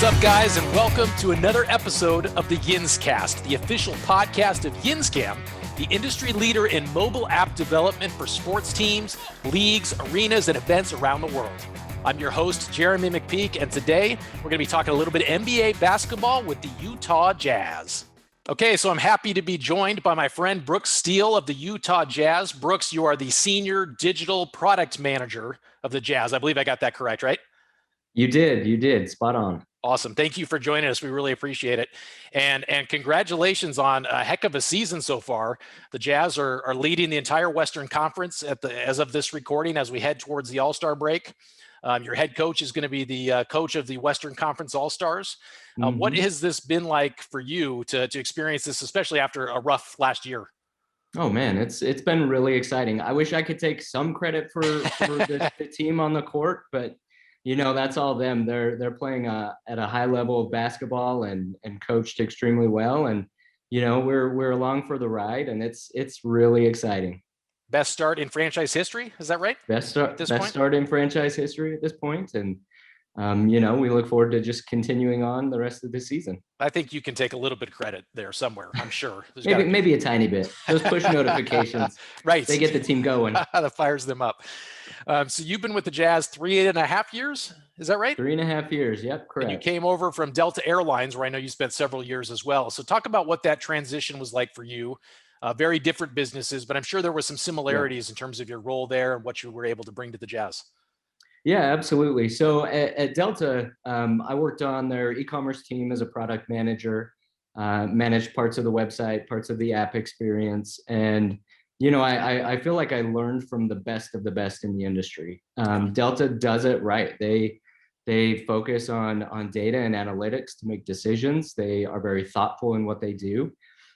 up, guys, and welcome to another episode of the YinzCast, the official podcast of Yinzcam, the industry leader in mobile app development for sports teams, leagues, arenas, and events around the world. I'm your host, Jeremy McPeak, and today we're going to be talking a little bit NBA basketball with the Utah Jazz. Okay, so I'm happy to be joined by my friend Brooks Steele of the Utah Jazz. Brooks, you are the Senior Digital Product Manager of the Jazz. I believe I got that correct, right? You did. Spot on. Awesome. Thank you for joining us. We really appreciate it. And congratulations on a heck of a season so far. The Jazz are leading the entire Western Conference as of this recording as we head towards the All-Star break. Your head coach is going to be the coach of the Western Conference All-Stars. What has this been like for you to experience this, especially after a rough last year? Oh man, it's been really exciting. I wish I could take some credit for the team on the court, but you know, that's all them. They're playing at a high level of basketball and coached extremely well. And you know, we're along for the ride, and it's really exciting. Best start in franchise history, is that right? Best start in franchise history at this point, and you know, we look forward to just continuing on the rest of the season. I think you can take a little bit of credit there somewhere. I'm sure. maybe a tiny bit. Those push notifications, right? They get the team going. That fires them up. So you've been with the Jazz 3.5 years, is that right? 3.5 years. Yep, correct. And you came over from Delta Airlines, where I know you spent several years as well. So talk about what that transition was like for you. Very different businesses, but I'm sure there were some similarities in terms of your role there and what you were able to bring to the Jazz. Yeah, absolutely. So at Delta, I worked on their e-commerce team as a product manager, managed parts of the website, parts of the app experience. And, you know, I feel like I learned from the best of the best in the industry. Delta does it right. They focus on data and analytics to make decisions. They are very thoughtful in what they do.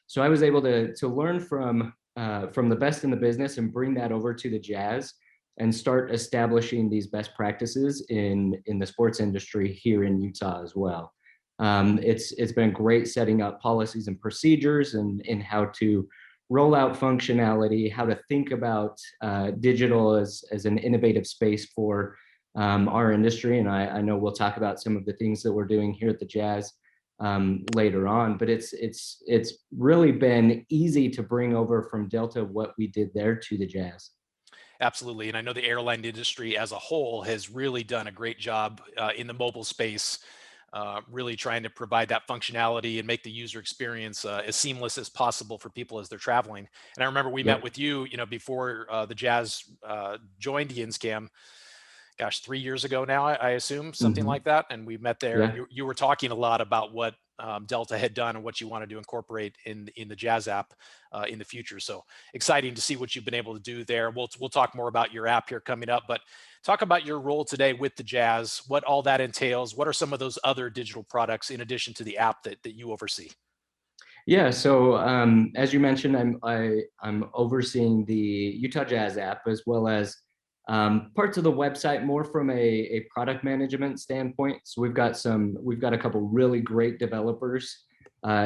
So I was able to learn from the best in the business and bring that over to the Jazz and start establishing these best practices in the sports industry here in Utah as well. It's been great setting up policies and procedures and how to roll out functionality, how to think about digital as an innovative space for our industry. And I know we'll talk about some of the things that we're doing here at the Jazz later on, but it's really been easy to bring over from Delta what we did there to the Jazz. Absolutely. And I know the airline industry as a whole has really done a great job in the mobile space, really trying to provide that functionality and make the user experience as seamless as possible for people as they're traveling. And I remember we met with you, you know, before the Jazz joined Yinzcam. Gosh, 3 years ago now, I assume, something like that. And we met there. Yeah. You were talking a lot about what Delta had done and what you wanted to incorporate in the Jazz app in the future. So exciting to see what you've been able to do there. We'll talk more about your app here coming up, but talk about your role today with the Jazz, what all that entails. What are some of those other digital products in addition to the app that you oversee? Yeah, so as you mentioned, I'm overseeing the Utah Jazz app as well as parts of the website more from a product management standpoint. So we've got a couple really great developers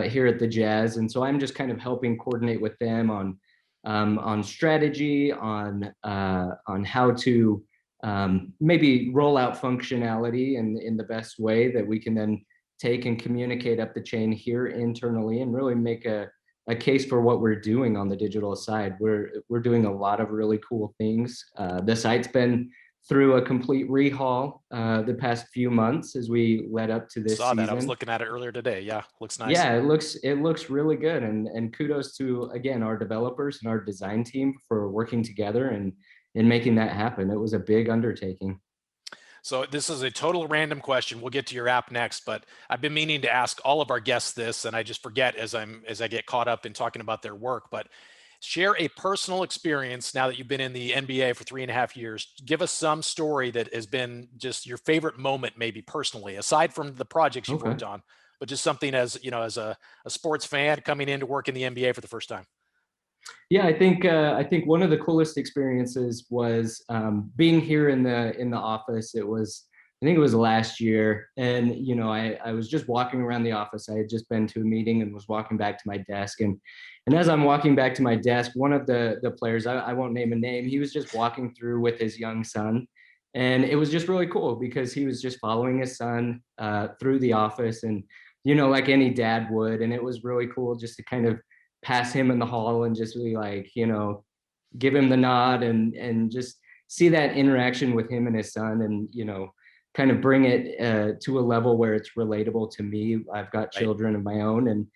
here at the Jazz, and so I'm just kind of helping coordinate with them on strategy, on how to maybe roll out functionality in the best way that we can then take and communicate up the chain here internally and really make a case for what we're doing on the digital side. We're doing a lot of really cool things. The site's been through a complete rehaul the past few months as we led up to this season. I was looking at it earlier today. Yeah, looks nice. Yeah, it looks really good. And kudos to, again, our developers and our design team for working together and making that happen. It was a big undertaking. So this is a total random question. We'll get to your app next, but I've been meaning to ask all of our guests this, and I just forget as I get caught up in talking about their work. But share a personal experience now that you've been in the NBA for 3.5 years. Give us some story that has been just your favorite moment, maybe personally, aside from the projects you've worked on, but just something as, you know, as a sports fan coming in to work in the NBA for the first time. Yeah, I think one of the coolest experiences was being here in the office. I think it was last year, and you know, I was just walking around the office. I had just been to a meeting and was walking back to my desk, and as I'm walking back to my desk, one of the players, I won't name a name, he was just walking through with his young son, And it was just really cool because he was just following his son through the office, and like any dad would. And it was really cool just to kind of pass him in the hall and just be like, give him the nod, and just see that interaction with him and his son, and kind of bring it to a level where it's relatable to me. I've got children of my own, and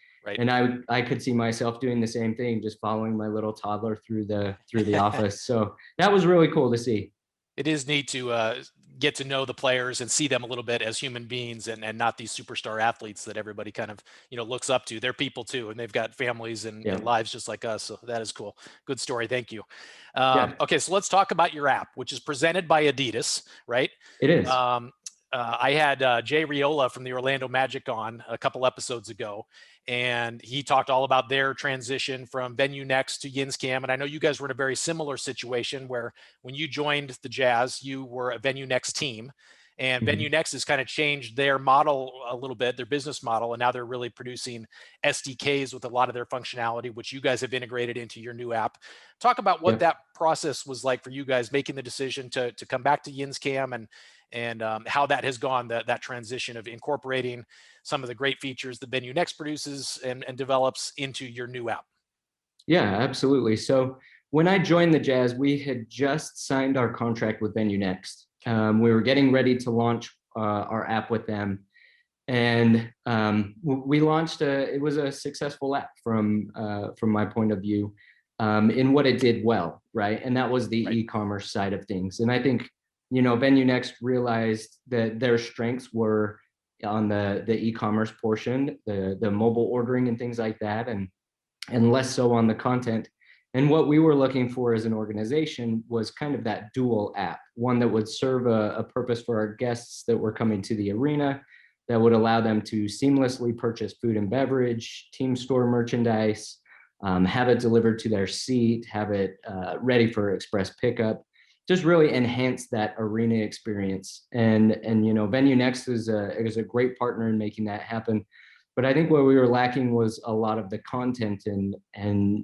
I could see myself doing the same thing, just following my little toddler through the office. So that was really cool to see. It is neat to get to know the players and see them a little bit as human beings, and not these superstar athletes that everybody kind of looks up to. They're people too, and they've got families and lives just like us. So that is cool. Good story. Thank you. Okay, so let's talk about your app, which is presented by Adidas, right? It is. I had Jay Riola from the Orlando Magic on a couple episodes ago, and he talked all about their transition from VenueNext to Yinzcam. And I know you guys were in a very similar situation where when you joined the Jazz, you were a VenueNext team, and VenueNext has kind of changed their model a little bit, their business model, and now they're really producing SDKs with a lot of their functionality, which you guys have integrated into your new app. Talk about what that process was like for you guys making the decision to come back to Yinzcam, and how that has gone, that transition of incorporating some of the great features that VenueNext produces and develops into your new app. Yeah, absolutely. So when I joined the Jazz, we had just signed our contract with VenueNext. We were getting ready to launch our app with them, and we launched it was a successful app from my point of view, in what it did well, right? And that was the e-commerce side of things. And I think VenueNext realized that their strengths were on the e-commerce portion, the mobile ordering and things like that, and less so on the content. And what we were looking for as an organization was kind of that dual app, one that would serve a purpose for our guests that were coming to the arena, that would allow them to seamlessly purchase food and beverage, team store merchandise, have it delivered to their seat, have it ready for express pickup, just really enhance that arena experience. And VenueNext is a great partner in making that happen. But I think what we were lacking was a lot of the content, and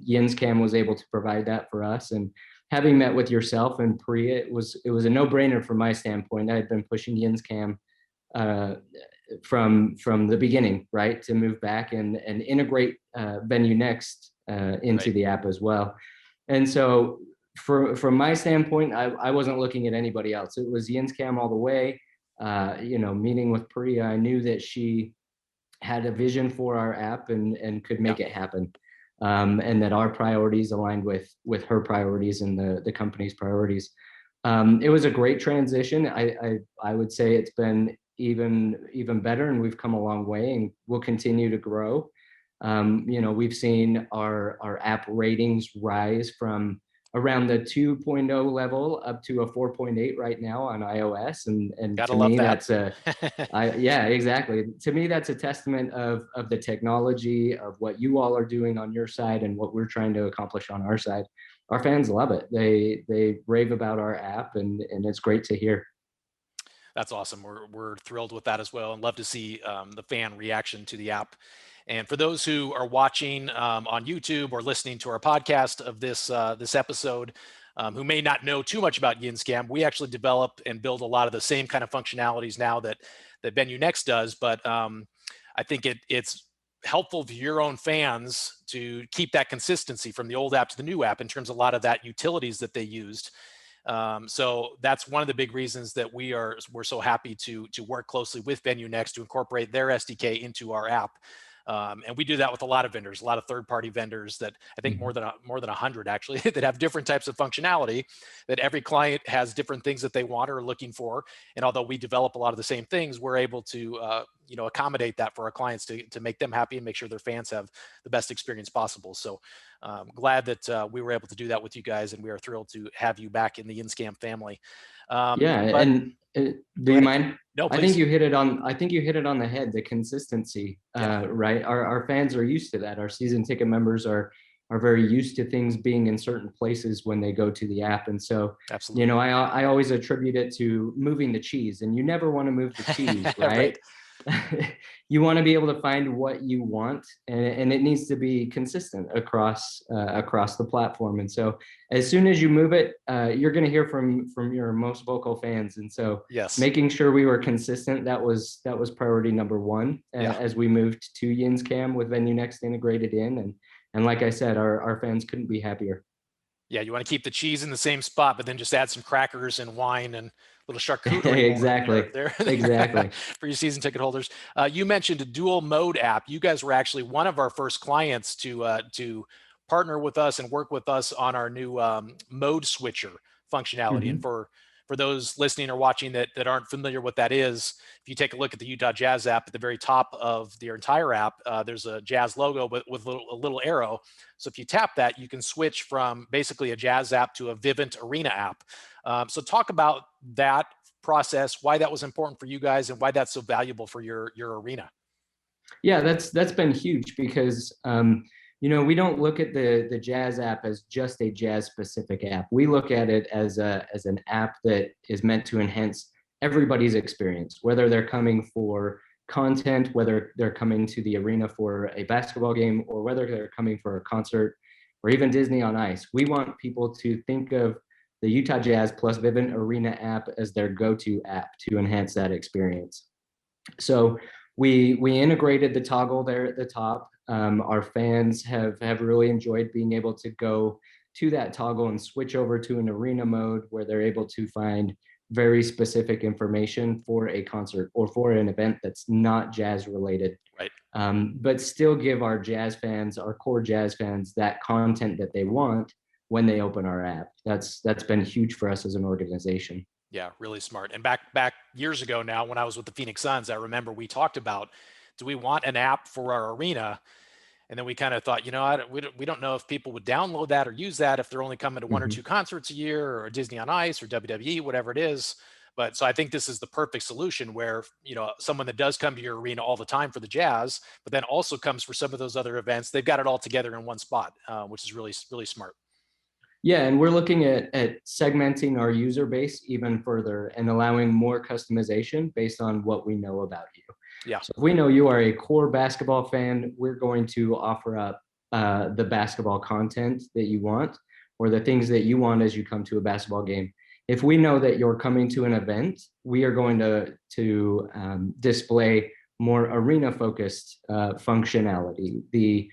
Yinzcam was able to provide that for us. And having met with yourself and Pri, it was a no-brainer from my standpoint. I had been pushing Yinzcam from the beginning, right, to move back and integrate VenueNext into the app as well. And so from my standpoint, I wasn't looking at anybody else. It was Yinzcam all the way. Meeting with Pri, I knew that she had a vision for our app and could make it happen, and that our priorities aligned with her priorities and the company's priorities. It was a great transition. I would say it's been even better, and we've come a long way, and we'll continue to grow. We've seen our app ratings rise from around the 2.0 level up to a 4.8 right now on iOS. And Gotta to love me, that. yeah, exactly. To me, that's a testament of the technology, of what you all are doing on your side and what we're trying to accomplish on our side. Our fans love it. They rave about our app, and it's great to hear. That's awesome. We're thrilled with that as well, and love to see the fan reaction to the app. And for those who are watching on YouTube or listening to our podcast of this episode, who may not know too much about Yinzcam, we actually develop and build a lot of the same kind of functionalities now that VenueNext does. But I think it's helpful for your own fans to keep that consistency from the old app to the new app in terms of a lot of that utilities that they used. So that's one of the big reasons that we're so happy to work closely with VenueNext to incorporate their SDK into our app. And we do that with a lot of vendors, a lot of third-party vendors that I think more than 100 actually that have different types of functionality, that every client has different things that they want or are looking for. And although we develop a lot of the same things, we're able to accommodate that for our clients to make them happy and make sure their fans have the best experience possible. So glad that we were able to do that with you guys, and we are thrilled to have you back in the Yinzcam family. Do you mind? No, please. I think you hit it on the head, the consistency, right? Our fans are used to that. Our season ticket members are very used to things being in certain places when they go to the app. And so, absolutely, I always attribute it to moving the cheese, and you never want to move the cheese, right? you want to be able to find what you want, and it needs to be consistent across the platform. And so as soon as you move it, you're going to hear from your most vocal fans. And so Yes. making sure we were consistent, that was priority number one, Yeah. as we moved to Yinzcam with Venue Next integrated in. And like I said, our fans couldn't be happier. Yeah, you want to keep the cheese in the same spot, but then just add some crackers and wine and a little charcuterie board Exactly. there Exactly. for your season ticket holders. You mentioned a dual mode app. You guys were actually one of our first clients to partner with us and work with us on our new mode switcher functionality. And Mhm. for those listening or watching that aren't familiar what that is, if you take a look at the Utah Jazz app, at the very top of the entire app, there's a Jazz logo, but with a little arrow. So if you tap that, you can switch from basically a Jazz app to a Vivint Arena app. So talk about that process, why that was important for you guys, and why that's so valuable for your arena. Yeah, that's been huge because we don't look at the Jazz app as just a Jazz specific app. We look at it as an app that is meant to enhance everybody's experience, whether they're coming for content, whether they're coming to the arena for a basketball game, or whether they're coming for a concert, or even Disney on Ice. We want people to think of the Utah Jazz plus Vivint Arena app as their go-to app to enhance that experience. So we integrated the toggle there at the top. Our fans have really enjoyed being able to go to that toggle and switch over to an arena mode where they're able to find very specific information for a concert or for an event that's not Jazz related. Right. But still give our Jazz fans, our core Jazz fans, that content that they want when they open our app. That's been huge for us as an organization. Yeah, really smart. And back years ago now, when I was with the Phoenix Suns, I remember we talked about, do we want an app for our arena? And then we kind of thought, we don't know if people would download that or use that if they're only coming to one or two concerts a year, or Disney on Ice or WWE, whatever it is. But so I think this is the perfect solution where, someone that does come to your arena all the time for the Jazz, but then also comes for some of those other events, they've got it all together in one spot, which is really, really smart. Yeah, and we're looking at segmenting our user base even further and allowing more customization based on what we know about you. Yeah. So if we know you are a core basketball fan, we're going to offer up the basketball content that you want, or the things that you want as you come to a basketball game. If we know that you're coming to an event, we are going to display more arena focused functionality.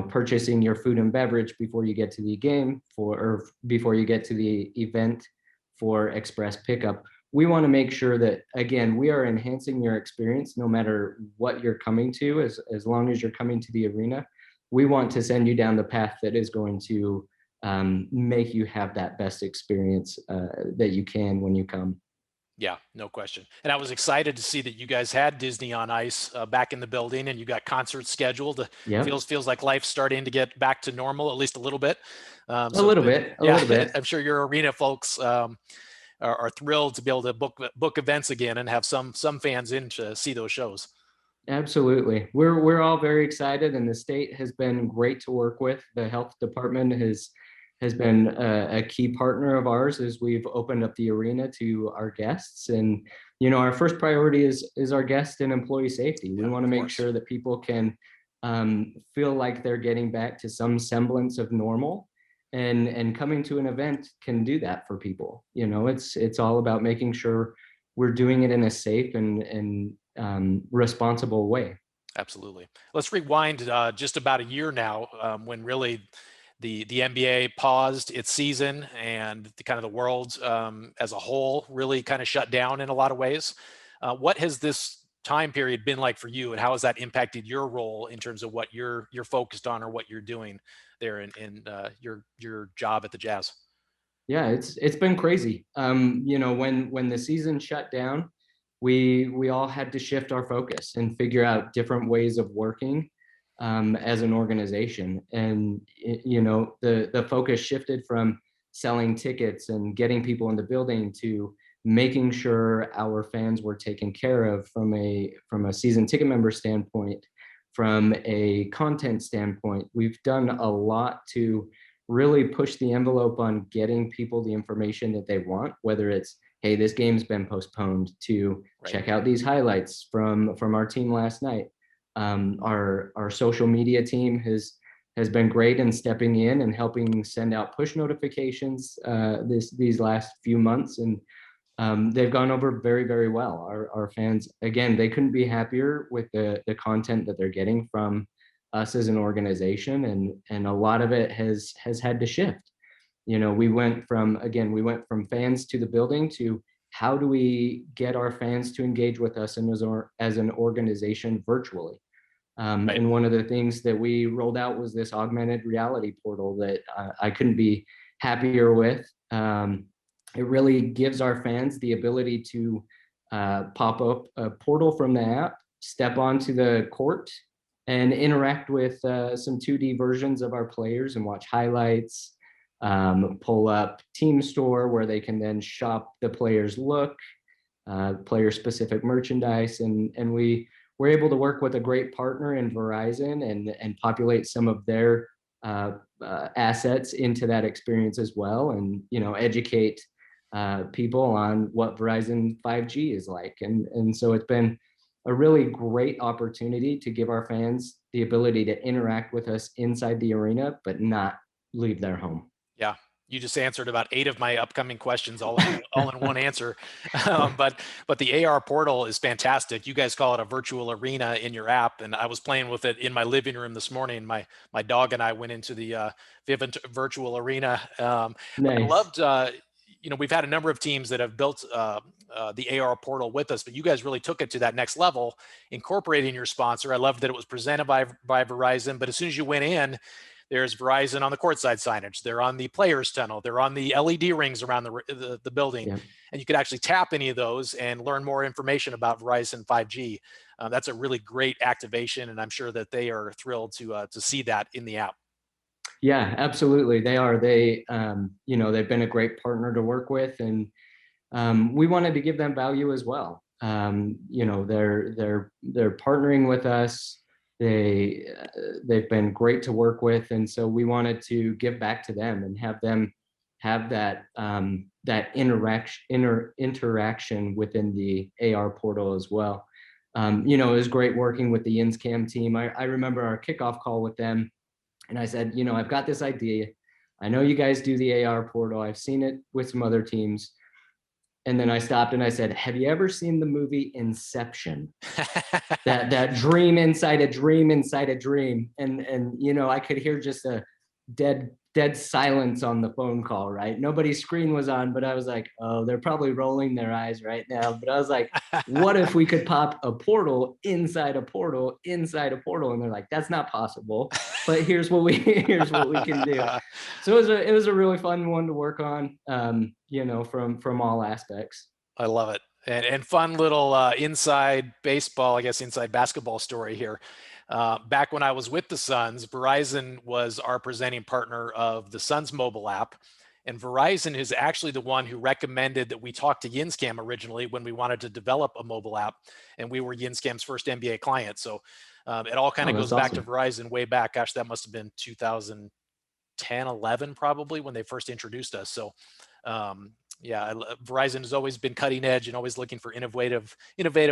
Purchasing your food and beverage before you get to the game or before you get to the event for express pickup. We want to make sure that, again, we are enhancing your experience no matter what you're coming to, as long as you're coming to the arena. We want to send you down the path that is going to make you have that best experience that you can when you come. Yeah, no question. And I was excited to see that you guys had Disney on Ice back in the building, and you got concerts scheduled. Yeah, Feels like life's starting to get back to normal, at least a little bit. a little bit. I'm sure your arena folks are thrilled to be able to book events again and have some fans in to see those shows. Absolutely. We're all very excited, and the state has been great to work with. The health department has been a key partner of ours as we've opened up the arena to our guests. And our first priority is our guest and employee safety. We want to make sure that people can feel like they're getting back to some semblance of normal, and coming to an event can do that for people. It's all about making sure we're doing it in a safe and responsible way. Absolutely. Let's rewind just about a year now, when really the NBA paused its season, and the world as a whole really kind of shut down in a lot of ways. What has this time period been like for you, and how has that impacted your role in terms of what you're focused on or what you're doing there in your job at the Jazz? Yeah, it's been crazy. When the season shut down, we all had to shift our focus and figure out different ways of working as an organization. And the focus shifted from selling tickets and getting people in the building to making sure our fans were taken care of from a season ticket member standpoint, from a content standpoint. We've done a lot to really push the envelope on getting people the information that they want, whether it's hey, this game's been postponed, to Right. check out these highlights from our team last night. Our social media team has been great in stepping in and helping send out push notifications these last few months, and they've gone over very, very well. Our fans, again, they couldn't be happier with the content that they're getting from us as an organization, and a lot of it has had to shift. You know, we went from fans to the building to how do we get our fans to engage with us and as an organization virtually. Right. And one of the things that we rolled out was this augmented reality portal that I couldn't be happier with. It really gives our fans the ability to pop up a portal from the app, step onto the court, and interact with some 2D versions of our players and watch highlights, pull up Team Store where they can then shop the player's look, player-specific merchandise, and we're able to work with a great partner in Verizon and populate some of their assets into that experience as well, and educate people on what Verizon 5G is like, and so it's been a really great opportunity to give our fans the ability to interact with us inside the arena, but not leave their home. Yeah, you just answered about 8 of my upcoming questions all in one answer. But the AR portal is fantastic. You guys call it a virtual arena in your app, and I was playing with it in my living room this morning. My dog and I went into the Vivint virtual arena. But I Nice. loved, we've had a number of teams that have built the AR portal with us, but you guys really took it to that next level, incorporating your sponsor. I loved that it was presented by Verizon, but as soon as you went in, there's Verizon on the courtside signage. They're on the players tunnel. They're on the LED rings around the building. Yeah. And you could actually tap any of those and learn more information about Verizon 5G. That's a really great activation, and I'm sure that they are thrilled to see that in the app. Yeah, absolutely. They are. They've been a great partner to work with, and we wanted to give them value as well. They're partnering with us. They've been great to work with, and so we wanted to give back to them and have them have that interaction within the AR portal as well. It was great working with the Yinzcam team. I remember our kickoff call with them, and I said, I've got this idea. I know you guys do the AR portal. I've seen it with some other teams. And then I stopped and I said, have you ever seen the movie Inception? that dream inside a dream inside a dream. And I could hear just a dead silence on the phone call, right? Nobody's screen was on, but I was like, oh, they're probably rolling their eyes right now. But I was like, what if we could pop a portal inside a portal inside a portal? And they're like, that's not possible. But here's what we can do. So it was a really fun one to work on, from all aspects. I love it. And fun little inside baseball, I guess inside basketball story here. Back when I was with the Suns, Verizon was our presenting partner of the Suns mobile app. And Verizon is actually the one who recommended that we talk to Yinzcam originally when we wanted to develop a mobile app. And we were Yinzcam's first NBA client. So it all kind of goes back to Verizon way back. Gosh, that must have been 2010, 11 probably when they first introduced us. So Verizon has always been cutting edge and always looking for innovative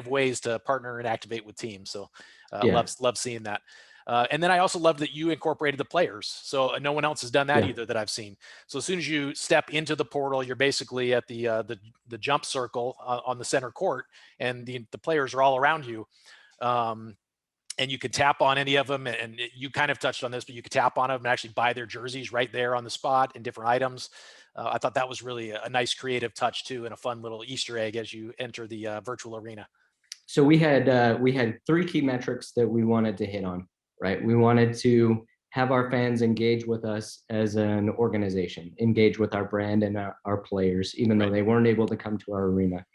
ways to partner and activate with teams. So love seeing that. And then I also love that you incorporated the players. So no one else has done that either that I've seen. So as soon as you step into the portal, you're basically at the jump circle on the center court, and the players are all around you. And you could tap on any of them, and you kind of touched on this, but you could tap on them and actually buy their jerseys right there on the spot and different items. I thought that was really a nice creative touch too, and a fun little Easter egg as you enter the virtual arena. So we had 3 key metrics that we wanted to hit on, right? We wanted to have our fans engage with us as an organization, engage with our brand and our players, even though they weren't able to come to our arena.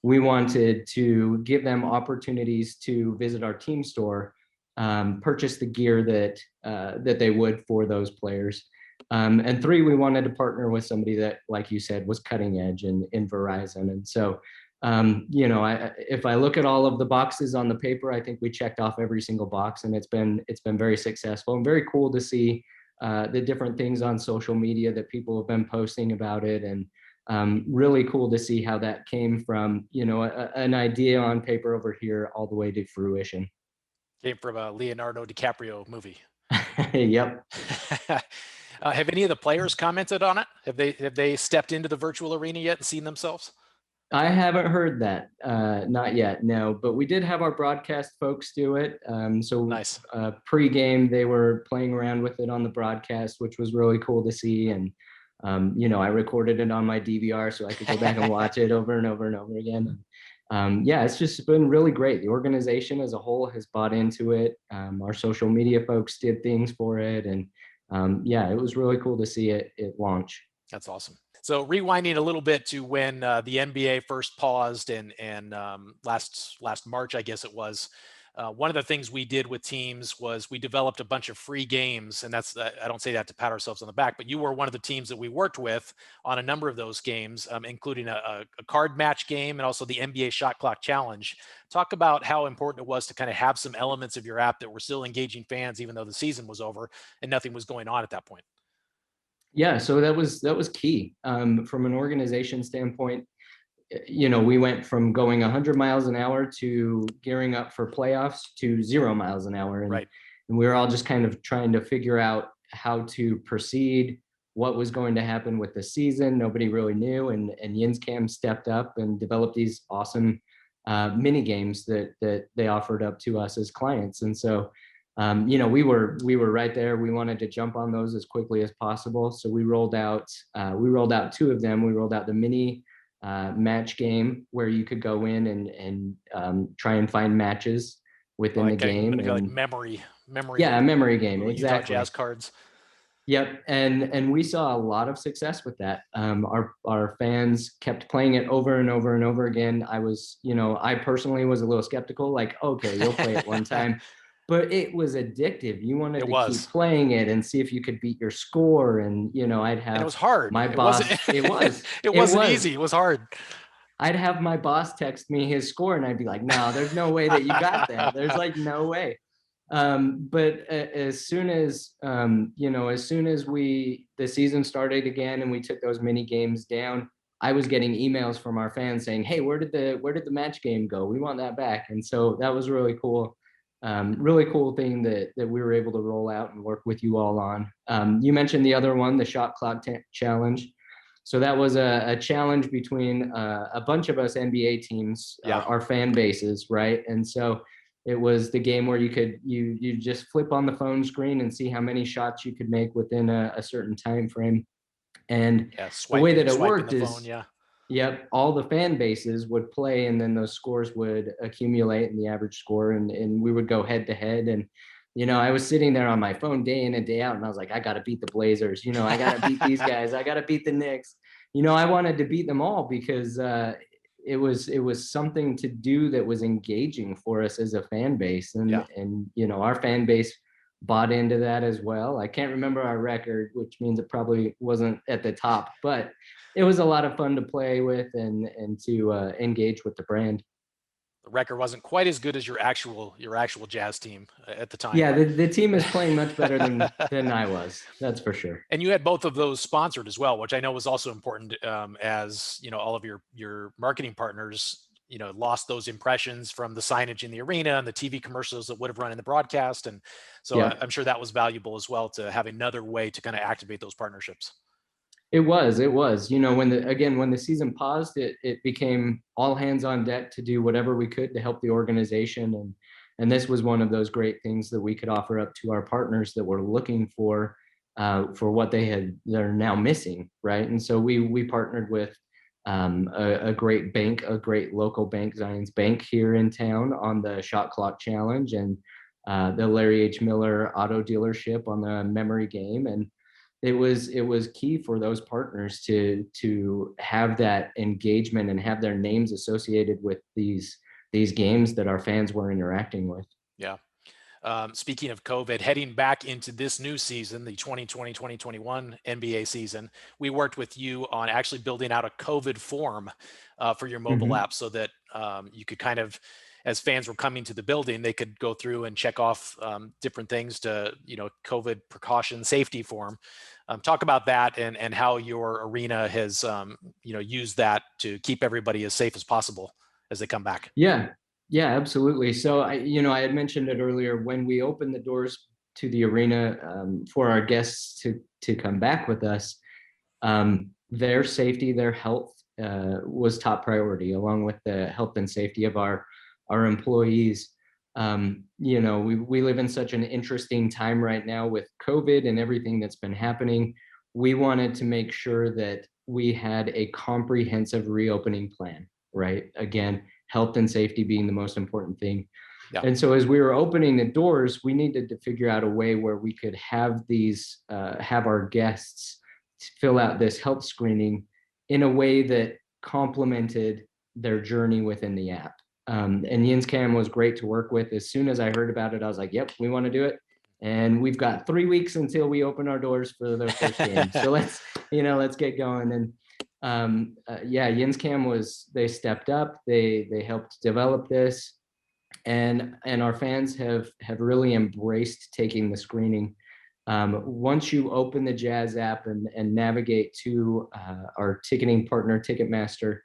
We wanted to give them opportunities to visit our team store, purchase the gear that they would for those players. And 3, we wanted to partner with somebody that, like you said, was cutting edge in Verizon. And so, if I look at all of the boxes on the paper, I think we checked off every single box, and it's been very successful and very cool to see the different things on social media that people have been posting about it, and really cool to see how that came from, an idea on paper over here all the way to fruition. Came from a Leonardo DiCaprio movie. Yep. Have any of the players commented on it? Have they stepped into the virtual arena yet and seen themselves? I haven't heard that, not yet, no. But we did have our broadcast folks do it. Nice. Pre-game, they were playing around with it on the broadcast, which was really cool to see. And I recorded it on my DVR so I could go back and watch it over and over and over again. Yeah, it's just been really great. The organization as a whole has bought into it. Our social media folks did things for it, and yeah, it was really cool to see it launch. That's awesome. So rewinding a little bit to when the NBA first paused and last March, I guess it was. One of the things we did with teams was we developed a bunch of free games, and that's I don't say that to pat ourselves on the back, but you were one of the teams that we worked with on a number of those games, including a card match game and also the NBA Shot Clock Challenge. Talk about how important it was to kind of have some elements of your app that were still engaging fans, even though the season was over and nothing was going on at that point. Yeah, so that was key from an organization standpoint. We went from going 100 miles an hour to gearing up for playoffs to 0 miles an hour, and, right. and we were all just kind of trying to figure out how to proceed, what was going to happen with the season. Nobody really knew, and Yinzcam stepped up and developed these awesome mini games that they offered up to us as clients, and so. We were right there. We wanted to jump on those as quickly as possible. So we rolled out 2 of them. We rolled out the mini match game where you could go in and try and find matches within the game. Like memory. Yeah, a memory game. Utah Exactly. Jazz cards. Yep, and we saw a lot of success with that. Our fans kept playing it over and over and over again. I personally was a little skeptical, like, okay, you'll play it one time. But it was addictive. You wanted to keep playing it and see if you could beat your score. And I'd have. And it was hard. My boss. It was. It wasn't easy. It was hard. I'd have my boss text me his score, and I'd be like, "No, there's no way that you got that. There's like no way." But as soon as the season started again, and we took those mini games down, I was getting emails from our fans saying, "Hey, where did the match game go? We want that back." And so that was really cool. Really cool thing that we were able to roll out and work with you all on. You mentioned the other one, the Shot Clock Challenge. So that was a challenge between a bunch of us NBA teams, our fan bases, right? And so it was the game where you just flip on the phone screen and see how many shots you could make within a certain time frame. And the way that it worked is, yep, all the fan bases would play, and then those scores would accumulate in the average score, and we would go head to head. And I was sitting there on my phone day in and day out, and I was like, I got to beat the Blazers. I got to beat these guys. I got to beat the Knicks. I wanted to beat them all because it was something to do that was engaging for us as a fan base, and our fan base bought into that as well. I can't remember our record, which means it probably wasn't at the top, but it was a lot of fun to play with and to engage with the brand. The record wasn't quite as good as your actual Jazz team at the time. Yeah, the team is playing much better than I was. That's for sure. And you had both of those sponsored as well, which I know was also important, as all of your marketing partners lost those impressions from the signage in the arena and the TV commercials that would have run in the broadcast. And so I'm sure that was valuable as well, to have another way to kind of activate those partnerships. It was, when the season paused, it became all hands on deck to do whatever we could to help the organization. And this was one of those great things that we could offer up to our partners that were looking for what they're now missing. Right. And so we partnered with a great bank, a great local bank, Zions Bank here in town, on the Shot Clock Challenge, and the Larry H. Miller auto dealership on the memory game. And it was key for those partners to have that engagement and have their names associated with these games that our fans were interacting with. Yeah. Speaking of COVID, heading back into this new season, the 2020-2021 NBA season, we worked with you on actually building out a COVID form for your mobile app, so that you could kind of as fans were coming to the building, they could go through and check off different things to, COVID precaution safety form. Talk about that and how your arena has, used that to keep everybody as safe as possible as they come back. Yeah, absolutely. So I had mentioned it earlier, when we opened the doors to the arena for our guests to come back with us, their safety, their health was top priority, along with the health and safety of our employees. We live in such an interesting time right now with COVID and everything that's been happening. We wanted to make sure that we had a comprehensive reopening plan, right? Again, health and safety being the most important thing. Yeah. And so as we were opening the doors, we needed to figure out a way where we could have have our guests fill out this health screening in a way that complemented their journey within the app. And Yinzcam was great to work with. As soon as I heard about it, I was like, yep, we want to do it. And we've got 3 weeks until we open our doors for the first game. So let's get going. And Yinzcam they stepped up, they helped develop this, and our fans have really embraced taking the screening. Once you open the Jazz app and navigate to our ticketing partner, Ticketmaster,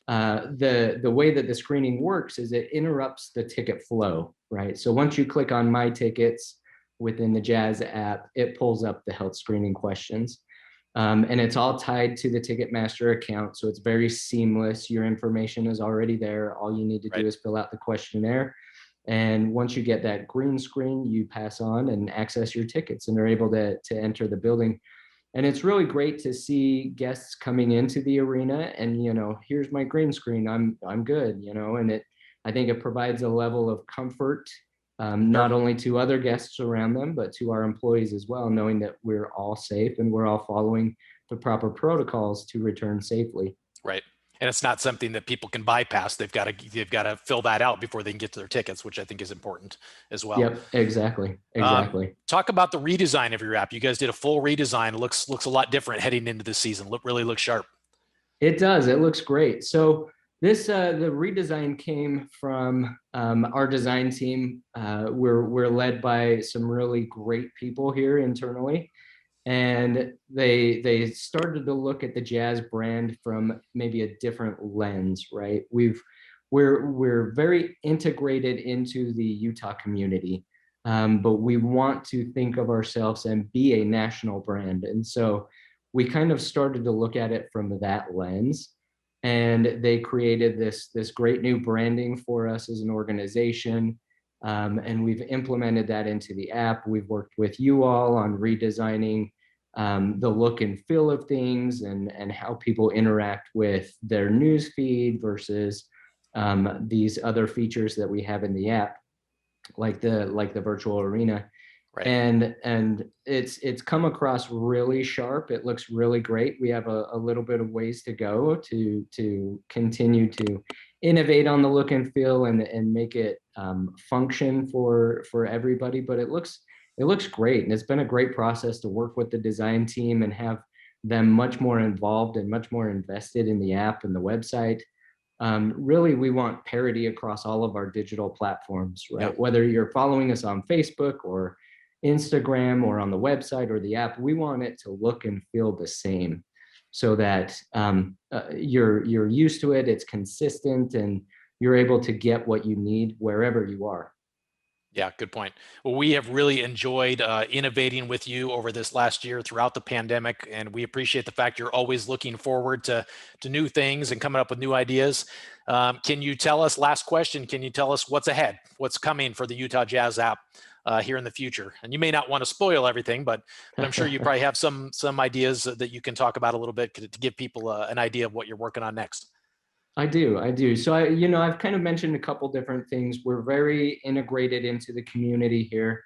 the way that the screening works is it interrupts the ticket flow, right? So once you click on My Tickets within the Jazz app, it pulls up the health screening questions. And it's all tied to the Ticketmaster account. So it's very seamless. Your information is already there. All you need to do is fill out the questionnaire. And once you get that green screen, you pass on and access your tickets and are able to enter the building. And it's really great to see guests coming into the arena and, here's my green screen, I'm good, and I think it provides a level of comfort, not only to other guests around them, but to our employees as well, knowing that we're all safe and we're all following the proper protocols to return safely. Right. And it's not something that people can bypass. They've got to fill that out before they can get to their tickets, which I think is important as well. Yep, exactly. Talk about the redesign of your app. You guys did a full redesign. It looks a lot different heading into this season. Really looks sharp. It does. It looks great. So this the redesign came from our design team. We're led by some really great people here internally. And they started to look at the Jazz brand from maybe a different lens, right? We're very integrated into the Utah community, but we want to think of ourselves and be a national brand. And so we kind of started to look at it from that lens. And they created this great new branding for us as an organization. And we've implemented that into the app. We've worked with you all on redesigning the look and feel of things and how people interact with their news feed versus these other features that we have in the app, like the virtual arena. Right. And it's come across really sharp. It looks really great. We have a little bit of ways to go to continue to innovate on the look and feel and make it function for everybody. But it looks great, and it's been a great process to work with the design team and have them much more involved and much more invested in the app and the website. Really, we want parity across all of our digital platforms, right? Yeah. Whether you're following us on Facebook or Instagram or on the website or the app, we want it to look and feel the same so that you're used to it, it's consistent, and you're able to get what you need wherever you are. Yeah, good point. Well, we have really enjoyed innovating with you over this last year throughout the pandemic, and we appreciate the fact you're always looking forward to new things and coming up with new ideas. Can you tell us, last question, can you tell us what's ahead, what's coming for the Utah Jazz app here in the future? And you may not want to spoil everything, but I'm sure you probably have some ideas that you can talk about a little bit to give people an idea of what you're working on next. I do. So I've kind of mentioned a couple different things. We're very integrated into the community here.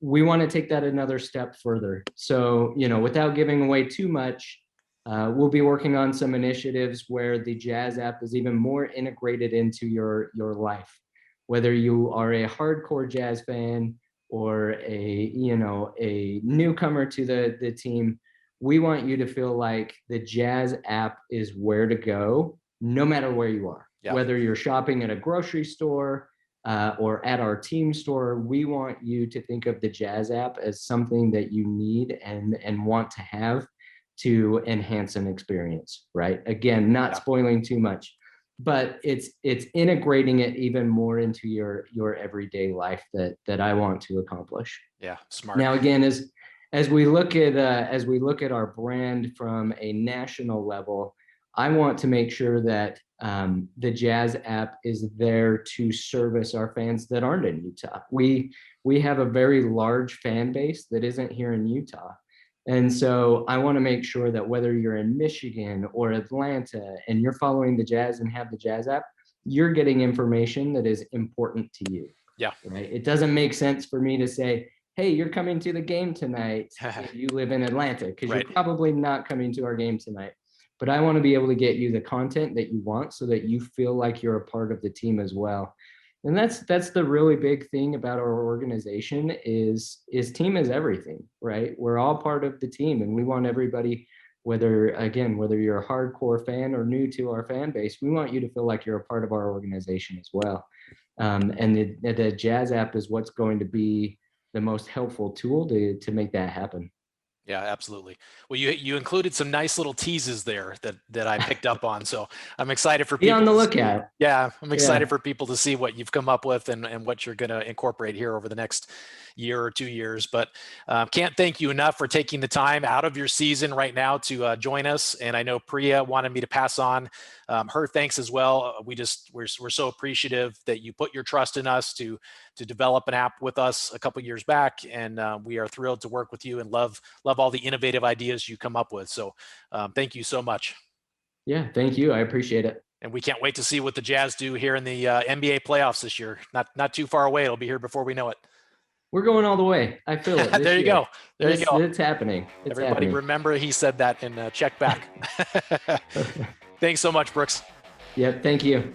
We want to take that another step further. So, without giving away too much, we'll be working on some initiatives where the Jazz app is even more integrated into your life. Whether you are a hardcore Jazz fan or a newcomer to the team, we want you to feel like the Jazz app is where to go, no matter where you are. Yeah. Whether you're shopping at a grocery store or at our team store, we want you to think of the Jazz app as something that you need and want to have to enhance an experience, right? Again, not spoiling too much, but it's integrating it even more into your everyday life that I want to accomplish. Yeah, smart. Now, again, as we look at our brand from a national level, I want to make sure that the Jazz app is there to service our fans that aren't in Utah. We have a very large fan base that isn't here in Utah. And so I want to make sure that whether you're in Michigan or Atlanta and you're following the Jazz and have the Jazz app, you're getting information that is important to you. Yeah. Right. It doesn't make sense for me to say, hey, you're coming to the game tonight if you live in Atlanta, because you're probably not coming to our game tonight. But I want to be able to get you the content that you want so that you feel like you're a part of the team as well. And that's the really big thing about our organization is team is everything, right? We're all part of the team, and we want everybody, whether you're a hardcore fan or new to our fan base, we want you to feel like you're a part of our organization as well. And the Jazz app is what's going to be the most helpful tool to make that happen. Yeah, absolutely. Well, you included some nice little teases there that I picked up on. So I'm excited for people. Be on the lookout. Yeah, I'm excited for people to see what you've come up with and what you're going to incorporate here over the next year or 2 years. But can't thank you enough for taking the time out of your season right now to join us. And I know Priya wanted me to pass on her thanks as well. We're so appreciative that you put your trust in us to develop an app with us a couple years back, and we are thrilled to work with you and love all the innovative ideas you come up with. So thank you so much. Yeah, thank you. I appreciate it. And we can't wait to see what the Jazz do here in the NBA playoffs this year. Not too far away. It'll be here before we know it. We're going all the way. I feel it. There you go. There you go. It's happening. Everybody remember he said that and check back. Thanks so much, Brooks. Yep. Thank you.